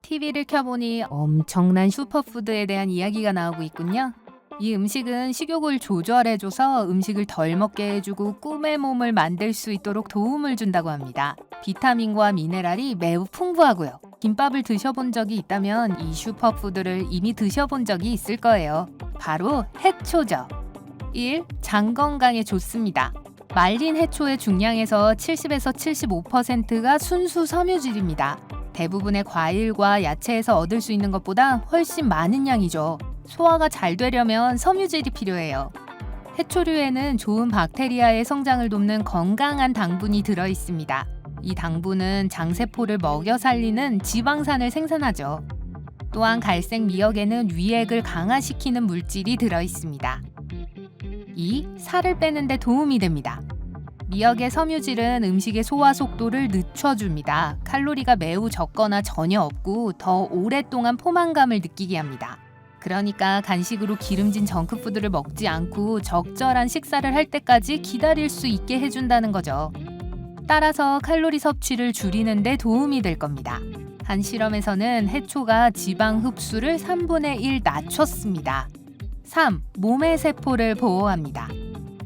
TV를 켜보니 엄청난 슈퍼푸드에 대한 이야기가 나오고 있군요. 이 음식은 식욕을 조절해줘서 음식을 덜 먹게 해주고 꿈의 몸을 만들 수 있도록 도움을 준다고 합니다. 비타민과 미네랄이 매우 풍부하고요. 김밥을 드셔본 적이 있다면 이 슈퍼푸드를 이미 드셔본 적이 있을 거예요. 바로 해초죠. 1. 장 건강에 좋습니다. 말린 해초의 중량에서 70에서 75%가 순수 섬유질입니다. 대부분의 과일과 야채에서 얻을 수 있는 것보다 훨씬 많은 양이죠. 소화가 잘 되려면 섬유질이 필요해요. 해초류에는 좋은 박테리아의 성장을 돕는 건강한 당분이 들어 있습니다. 이 당분은 장세포를 먹여 살리는 지방산을 생산하죠. 또한 갈색 미역에는 위액을 강화시키는 물질이 들어 있습니다. 2. 살을 빼는 데 도움이 됩니다. 미역의 섬유질은 음식의 소화 속도를 늦춰줍니다. 칼로리가 매우 적거나 전혀 없고 더 오랫동안 포만감을 느끼게 합니다. 그러니까 간식으로 기름진 정크푸드를 먹지 않고 적절한 식사를 할 때까지 기다릴 수 있게 해준다는 거죠. 따라서 칼로리 섭취를 줄이는 데 도움이 될 겁니다. 한 실험에서는 해초가 지방 흡수를 3분의 1 낮췄습니다. 3. 몸의 세포를 보호합니다.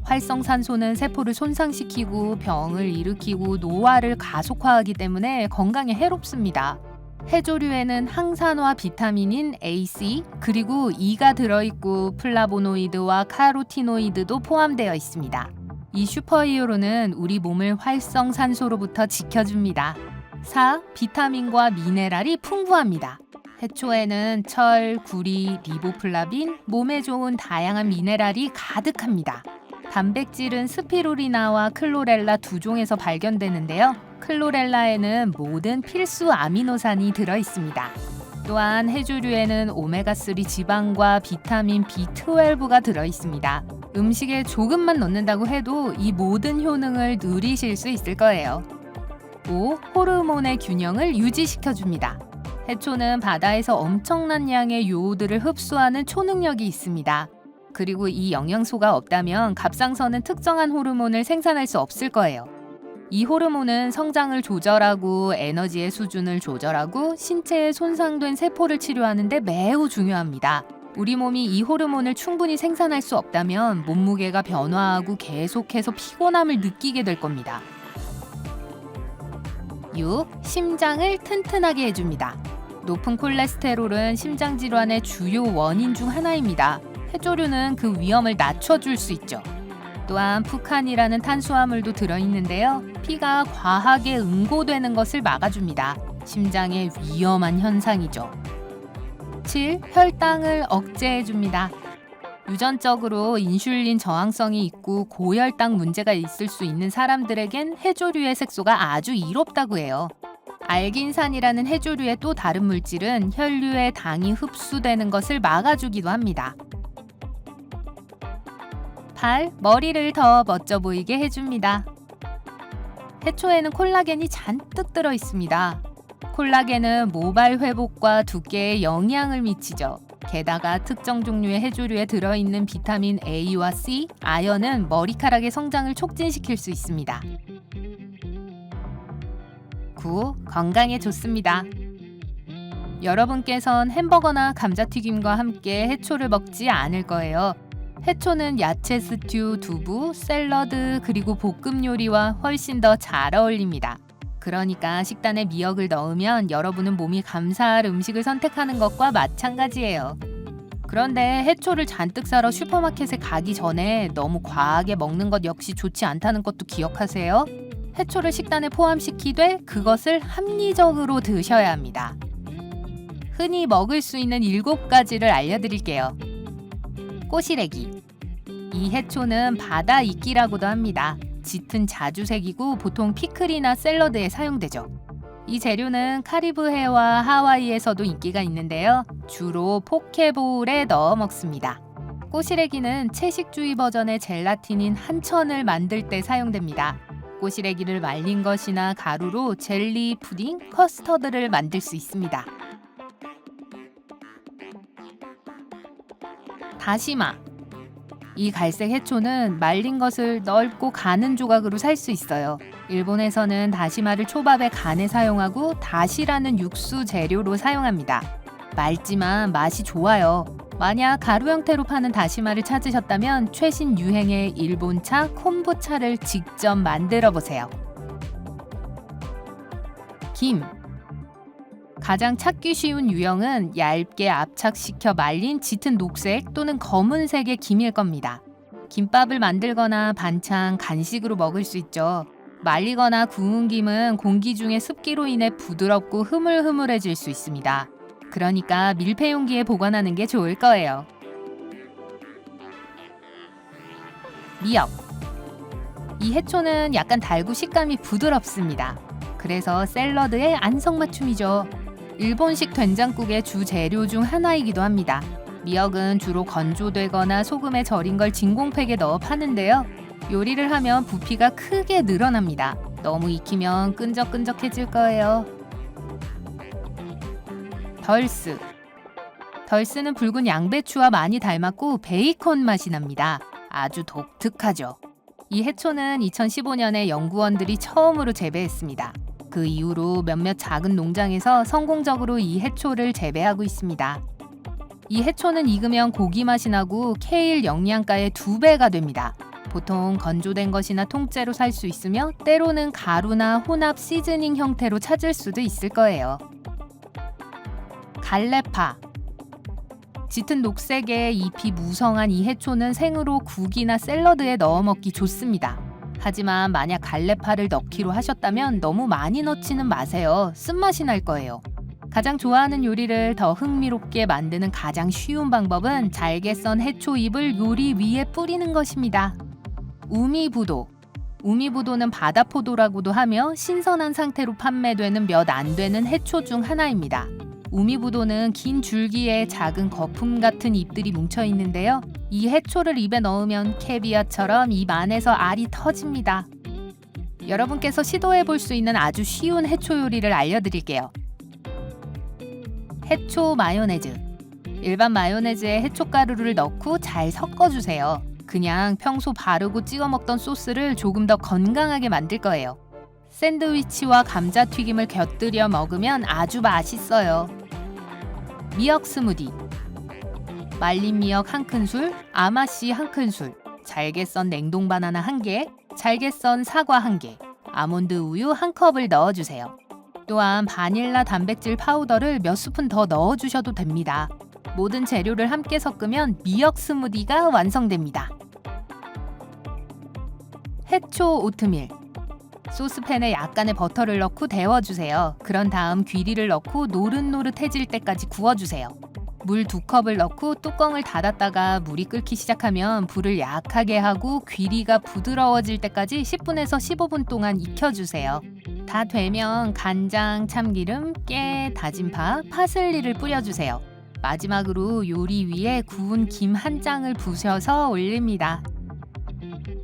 활성산소는 세포를 손상시키고 병을 일으키고 노화를 가속화하기 때문에 건강에 해롭습니다. 해조류에는 항산화 비타민인 A, C 그리고 E가 들어있고 플라보노이드와 카로티노이드도 포함되어 있습니다. 이 슈퍼히어로는 우리 몸을 활성산소로부터 지켜줍니다. 4. 비타민과 미네랄이 풍부합니다. 해초에는 철, 구리, 리보플라빈, 몸에 좋은 다양한 미네랄이 가득합니다. 단백질은 스피루리나와 클로렐라 두 종에서 발견되는데요. 클로렐라에는 모든 필수 아미노산이 들어있습니다. 또한 해조류에는 오메가3 지방과 비타민 B12가 들어있습니다. 음식에 조금만 넣는다고 해도 이 모든 효능을 누리실 수 있을 거예요. 5. 호르몬의 균형을 유지시켜줍니다. 해초는 바다에서 엄청난 양의 요오드를 흡수하는 초능력이 있습니다. 그리고 이 영양소가 없다면 갑상선은 특정한 호르몬을 생산할 수 없을 거예요. 이 호르몬은 성장을 조절하고 에너지의 수준을 조절하고 신체에 손상된 세포를 치료하는 데 매우 중요합니다. 우리 몸이 이 호르몬을 충분히 생산할 수 없다면 몸무게가 변화하고 계속해서 피곤함을 느끼게 될 겁니다. 6. 심장을 튼튼하게 해줍니다. 높은 콜레스테롤은 심장 질환의 주요 원인 중 하나입니다. 해조류는 그 위험을 낮춰줄 수 있죠. 또한 푸칸이라는 탄수화물도 들어있는데요. 피가 과하게 응고되는 것을 막아줍니다. 심장의 위험한 현상이죠. 7. 혈당을 억제해줍니다. 유전적으로 인슐린 저항성이 있고 고혈당 문제가 있을 수 있는 사람들에겐 해조류의 색소가 아주 이롭다고 해요. 알긴산이라는 해조류의 또 다른 물질은 혈류에 당이 흡수되는 것을 막아주기도 합니다. 8. 머리를 더 멋져 보이게 해줍니다. 해초에는 콜라겐이 잔뜩 들어 있습니다. 콜라겐은 모발 회복과 두께에 영향을 미치죠. 게다가 특정 종류의 해조류에 들어있는 비타민 A와 C, 아연은 머리카락의 성장을 촉진시킬 수 있습니다. 9. 건강에 좋습니다. 여러분께선 햄버거나 감자튀김과 함께 해초를 먹지 않을 거예요. 해초는 야채 스튜, 두부, 샐러드, 그리고 볶음 요리와 훨씬 더 잘 어울립니다. 그러니까 식단에 미역을 넣으면 여러분은 몸이 감사할 음식을 선택하는 것과 마찬가지예요. 그런데 해초를 잔뜩 사러 슈퍼마켓에 가기 전에 너무 과하게 먹는 것 역시 좋지 않다는 것도 기억하세요. 해초를 식단에 포함시키되 그것을 합리적으로 드셔야 합니다. 흔히 먹을 수 있는 7가지를 알려드릴게요. 꼬시래기. 이 해초는 바다 이끼라고도 합니다. 짙은 자주색이고 보통 피클이나 샐러드에 사용되죠. 이 재료는 카리브해와 하와이에서도 인기가 있는데요. 주로 포케볼에 넣어 먹습니다. 꼬시래기는 채식주의 버전의 젤라틴인 한천을 만들 때 사용됩니다. 꼬시래기를 말린 것이나 가루로 젤리, 푸딩, 커스터드를 만들 수 있습니다. 다시마. 이 갈색 해초는 말린 것을 넓고 가는 조각으로 살 수 있어요. 일본에서는 다시마를 초밥에 간에 사용하고 다시라는 육수 재료로 사용합니다. 맑지만 맛이 좋아요. 만약 가루 형태로 파는 다시마를 찾으셨다면 최신 유행의 일본차 콤부차를 직접 만들어 보세요. 김. 가장 찾기 쉬운 유형은 얇게 압착시켜 말린 짙은 녹색 또는 검은색의 김일 겁니다. 김밥을 만들거나 반찬, 간식으로 먹을 수 있죠. 말리거나 구운 김은 공기 중의 습기로 인해 부드럽고 흐물흐물해질 수 있습니다. 그러니까 밀폐 용기에 보관하는 게 좋을 거예요. 미역. 이 해초는 약간 달고 식감이 부드럽습니다. 그래서 샐러드의 안성맞춤이죠. 일본식 된장국의 주 재료 중 하나이기도 합니다. 미역은 주로 건조되거나 소금에 절인 걸 진공팩에 넣어 파는데요. 요리를 하면 부피가 크게 늘어납니다. 너무 익히면 끈적끈적해질 거예요. 덜스. 덜스는 붉은 양배추와 많이 닮았고 베이컨 맛이 납니다. 아주 독특하죠. 이 해초는 2015년에 연구원들이 처음으로 재배했습니다. 그 이후로 몇몇 작은 농장에서 성공적으로 이 해초를 재배하고 있습니다. 이 해초는 익으면 고기 맛이 나고 케일 영양가의 2배가 됩니다. 보통 건조된 것이나 통째로 살 수 있으며 때로는 가루나 혼합 시즈닝 형태로 찾을 수도 있을 거예요. 갈래파. 짙은 녹색의 잎이 무성한 이 해초는 생으로 국이나 샐러드에 넣어 먹기 좋습니다. 하지만 만약 갈래파를 넣기로 하셨다면 너무 많이 넣지는 마세요. 쓴맛이 날 거예요. 가장 좋아하는 요리를 더 흥미롭게 만드는 가장 쉬운 방법은 잘게 썬 해초 잎을 요리 위에 뿌리는 것입니다. 우미부도. 우미부도는 바다포도라고도 하며 신선한 상태로 판매되는 몇 안 되는 해초 중 하나입니다. 우미부도는 긴 줄기에 작은 거품 같은 잎들이 뭉쳐 있는데요. 이 해초를 입에 넣으면 캐비아처럼 입 안에서 알이 터집니다. 여러분께서 시도해 볼 수 있는 아주 쉬운 해초 요리를 알려드릴게요. 해초 마요네즈. 일반 마요네즈에 해초가루를 넣고 잘 섞어주세요. 그냥 평소 바르고 찍어 먹던 소스를 조금 더 건강하게 만들 거예요. 샌드위치와 감자튀김을 곁들여 먹으면 아주 맛있어요. 미역 스무디. 말린 미역 1큰술, 아마씨 1큰술, 잘게 썬 냉동 바나나 1개, 잘게 썬 사과 1개, 아몬드 우유 1컵을 넣어주세요. 또한 바닐라 단백질 파우더를 몇 스푼 더 넣어주셔도 됩니다. 모든 재료를 함께 섞으면 미역 스무디가 완성됩니다. 해초 오트밀. 소스팬에 약간의 버터를 넣고 데워주세요. 그런 다음 귀리를 넣고 노릇노릇해질 때까지 구워주세요. 물 2컵을 넣고 뚜껑을 닫았다가 물이 끓기 시작하면 불을 약하게 하고 귀리가 부드러워질 때까지 10분에서 15분 동안 익혀주세요. 다 되면 간장, 참기름, 깨, 다진 파, 파슬리를 뿌려주세요. 마지막으로 요리 위에 구운 김 한 장을 부셔서 올립니다.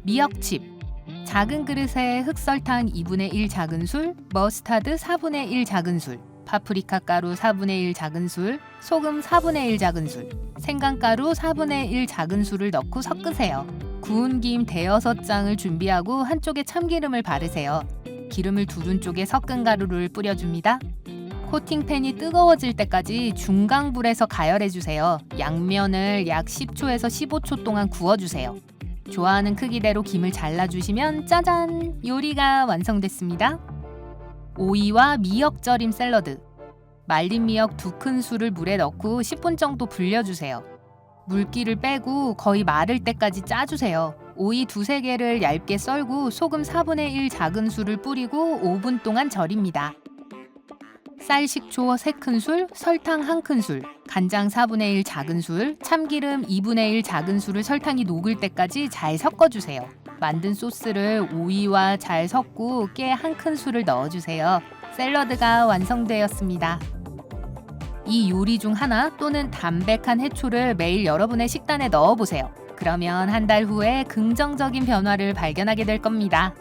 미역칩. 작은 그릇에 흑설탕 2분의 1 작은술, 머스타드 4분의 1 작은술, 파프리카 가루 4분의 1 작은술, 소금 4분의 1 작은술, 생강가루 4분의 1 작은술을 넣고 섞으세요. 구운 김 대여섯 장을 준비하고 한쪽에 참기름을 바르세요. 기름을 두른 쪽에 섞은 가루를 뿌려줍니다. 코팅팬이 뜨거워질 때까지 중강불에서 가열해주세요. 양면을 약 10초에서 15초 동안 구워주세요. 좋아하는 크기대로 김을 잘라주시면 짜잔! 요리가 완성됐습니다. 오이와 미역 절임 샐러드. 말린 미역 2큰술을 물에 넣고 10분 정도 불려주세요. 물기를 빼고 거의 마를 때까지 짜주세요. 오이 2-3개를 얇게 썰고 소금 4분의 1 작은술을 뿌리고 5분 동안 절입니다. 쌀 식초 3큰술, 설탕 1큰술, 간장 4분의 1 작은술, 참기름 2분의 1 작은술을 설탕이 녹을 때까지 잘 섞어주세요. 만든 소스를 오이와 잘 섞고 깨 1큰술을 넣어주세요. 샐러드가 완성되었습니다. 이 요리 중 하나 또는 담백한 해초를 매일 여러분의 식단에 넣어보세요. 그러면 한 달 후에 긍정적인 변화를 발견하게 될 겁니다.